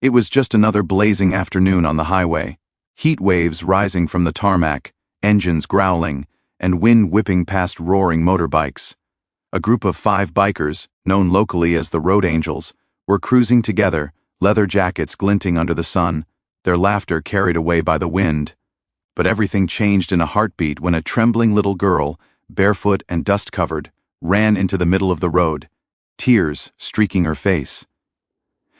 It was just another blazing afternoon on the highway. Heat waves rising from the tarmac, engines growling, and wind whipping past roaring motorbikes. A group of 5 bikers, known locally as the Road Angels, were cruising together, leather jackets glinting under the sun, their laughter carried away by the wind. But everything changed in a heartbeat when a trembling little girl, barefoot and dust-covered, ran into the middle of the road, tears streaking her face.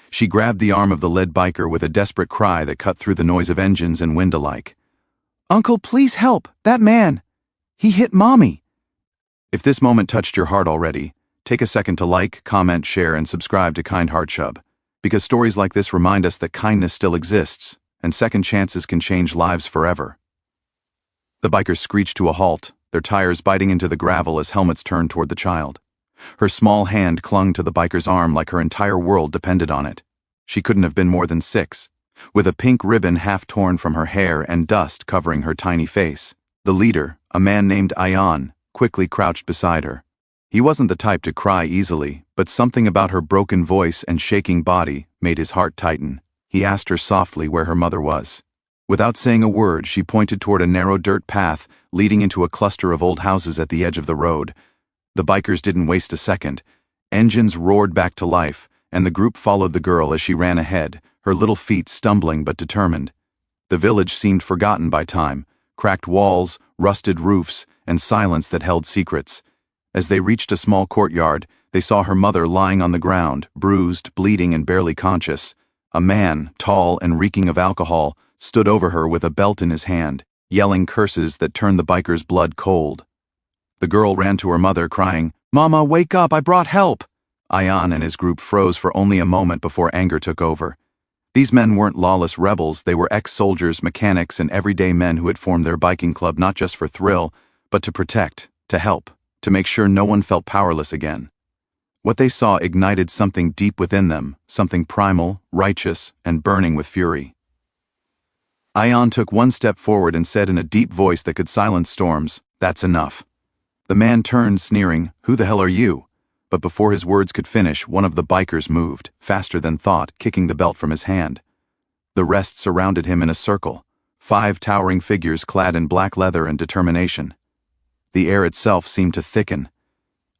She grabbed the arm of the lead biker with a desperate cry that cut through the noise of engines and wind alike. "Uncle, please help! That man! He hit Mommy!" If this moment touched your heart already, take a second to like, comment, share, and subscribe to Kind Heart Shub, because stories like this remind us that kindness still exists, and second chances can change lives forever. The bikers screeched to a halt, their tires biting into the gravel as helmets turned toward the child. Her small hand clung to the biker's arm like her entire world depended on it. She couldn't have been more than 6, with a pink ribbon half torn from her hair and dust covering her tiny face. The leader, a man named Ayan, quickly crouched beside her. He wasn't the type to cry easily, but something about her broken voice and shaking body made his heart tighten. He asked her softly where her mother was. Without saying a word, she pointed toward a narrow dirt path leading into a cluster of old houses at the edge of the road. The bikers didn't waste a second. Engines roared back to life, and the group followed the girl as she ran ahead, her little feet stumbling but determined. The village seemed forgotten by time, cracked walls, rusted roofs, and silence that held secrets. As they reached a small courtyard, they saw her mother lying on the ground, bruised, bleeding, and barely conscious. A man, tall and reeking of alcohol, stood over her with a belt in his hand, yelling curses that turned the bikers' blood cold. The girl ran to her mother, crying, "Mama, wake up, I brought help!" Ayan and his group froze for only a moment before anger took over. These men weren't lawless rebels, they were ex-soldiers, mechanics, and everyday men who had formed their biking club not just for thrill, but to protect, to help, to make sure no one felt powerless again. What they saw ignited something deep within them, something primal, righteous, and burning with fury. Ayan took one step forward and said in a deep voice that could silence storms, "That's enough." The man turned, sneering, "Who the hell are you?" But before his words could finish, one of the bikers moved, faster than thought, kicking the belt from his hand. The rest surrounded him in a circle, 5 towering figures clad in black leather and determination. The air itself seemed to thicken.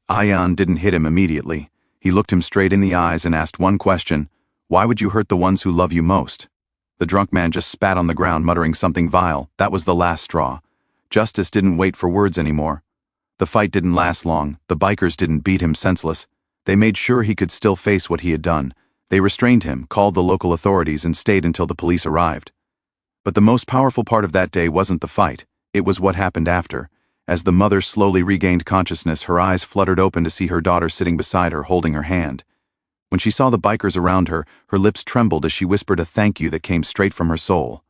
Ayan didn't hit him immediately. He looked him straight in the eyes and asked one question, "Why would you hurt the ones who love you most?" The drunk man just spat on the ground, muttering something vile. That was the last straw. Justice didn't wait for words anymore. The fight didn't last long. The bikers didn't beat him senseless. They made sure he could still face what he had done. They restrained him, called the local authorities, and stayed until the police arrived. But the most powerful part of that day wasn't the fight. It was what happened after. As the mother slowly regained consciousness, her eyes fluttered open to see her daughter sitting beside her, holding her hand. When she saw the bikers around her, her lips trembled as she whispered a thank you that came straight from her soul.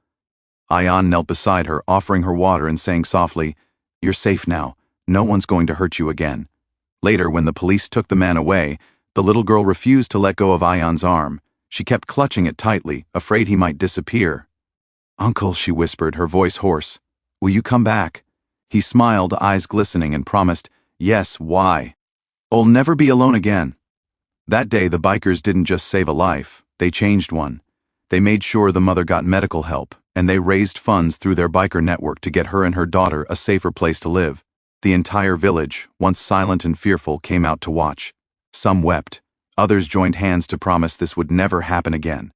Ayan knelt beside her, offering her water and saying softly, "You're safe now. No one's going to hurt you again." Later, when the police took the man away, the little girl refused to let go of Ayan's arm. She kept clutching it tightly, afraid he might disappear. "Uncle," she whispered, her voice hoarse, "will you come back?" He smiled, eyes glistening, and promised, "Yes, why? I'll never be alone again." That day, the bikers didn't just save a life, they changed one. They made sure the mother got medical help, and they raised funds through their biker network to get her and her daughter a safer place to live. The entire village, once silent and fearful, came out to watch. Some wept. Others joined hands to promise this would never happen again.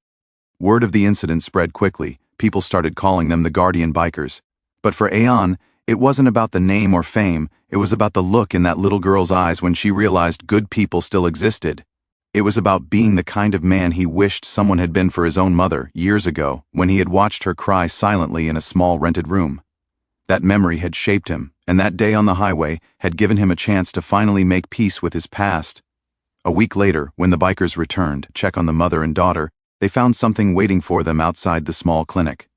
Word of the incident spread quickly. People started calling them the Guardian Bikers. But for Ayan, it wasn't about the name or fame, it was about the look in that little girl's eyes when she realized good people still existed. It was about being the kind of man he wished someone had been for his own mother years ago when he had watched her cry silently in a small rented room. That memory had shaped him, and that day on the highway had given him a chance to finally make peace with his past. A week later, when the bikers returned to check on the mother and daughter, they found something waiting for them outside the small clinic.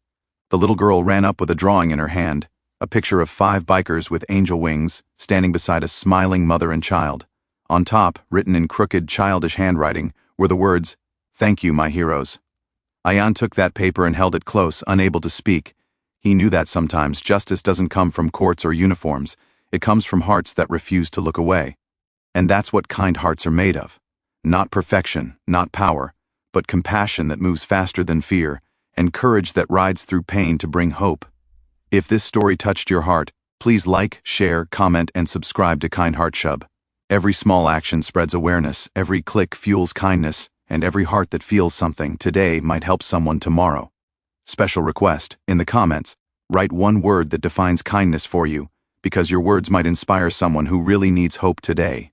The little girl ran up with a drawing in her hand, a picture of 5 bikers with angel wings standing beside a smiling mother and child. On top, written in crooked, childish handwriting, were the words, "Thank you, my heroes." Ayan took that paper and held it close, unable to speak. He knew that sometimes justice doesn't come from courts or uniforms, it comes from hearts that refuse to look away. And that's what kind hearts are made of. Not perfection, not power, but compassion that moves faster than fear, and courage that rides through pain to bring hope. If this story touched your heart, please like, share, comment, and subscribe to Kind Heart Shub. Every small action spreads awareness, every click fuels kindness, and every heart that feels something today might help someone tomorrow. Special request, in the comments, write one word that defines kindness for you, because your words might inspire someone who really needs hope today.